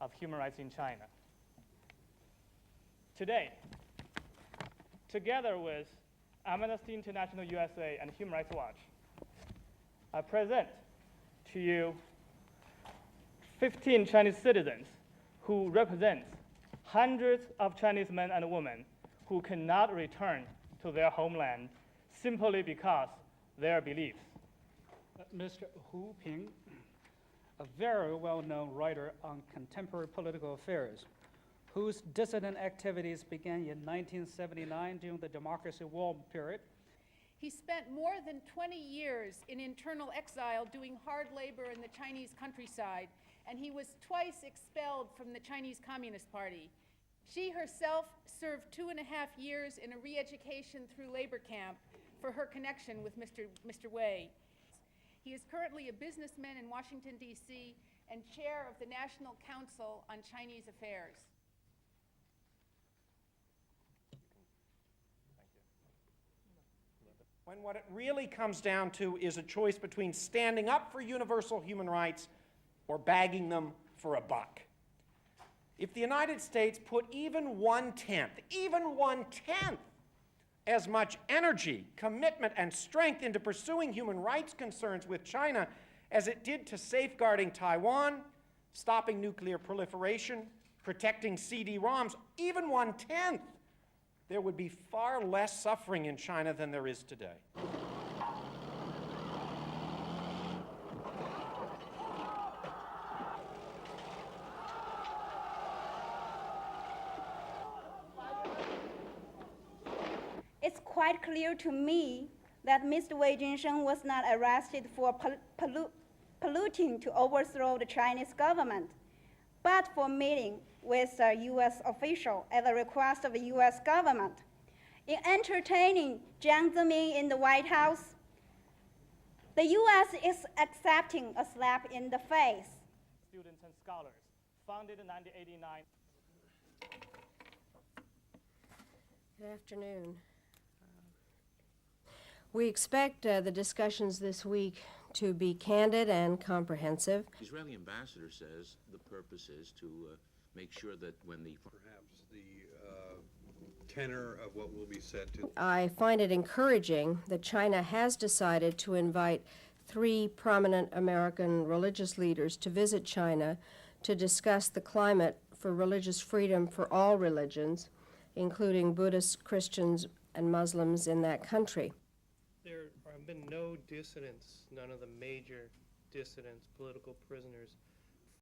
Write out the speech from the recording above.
of human rights in China. Today, together with Amnesty International USA and Human Rights Watch, I present to you 15 Chinese citizens who represent hundreds of Chinese men and women who cannot return to their homeland simply because their beliefs. Mr. Hu Ping, a very well-known writer on contemporary political affairs, whose dissident activities began in 1979 during the democracy war period. He spent more than 20 years in internal exile doing hard labor in the Chinese countryside, and he was twice expelled from the Chinese Communist Party. She herself served 2.5 years in a re-education through labor camp for her connection with Mr. Wei. He is currently a businessman in Washington, D.C., and chair of the National Council on Chinese Affairs. When what it really comes down to is a choice between standing up for universal human rights or bagging them for a buck. If the United States put even one-tenth as much energy, commitment, and strength into pursuing human rights concerns with China as it did to safeguarding Taiwan, stopping nuclear proliferation, protecting CD-ROMs, even one-tenth, there would be far less suffering in China than there is today. It's quite clear to me that Mr. Wei Jingsheng was not arrested for polluting to overthrow the Chinese government, but for meeting with a U.S. official at the request of the U.S. government. In entertaining Jiang Zemin in the White House, the U.S. is accepting a slap in the face. Students and scholars, founded in 1989. Good afternoon. We expect the discussions this week to be candid and comprehensive. The Israeli ambassador says the purpose is to make sure that when the... Perhaps the tenor of what will be said to... I find it encouraging that China has decided to invite 3 prominent American religious leaders to visit China to discuss the climate for religious freedom for all religions, including Buddhists, Christians, and Muslims in that country. There have been no dissidents, none of the major dissidents, political prisoners,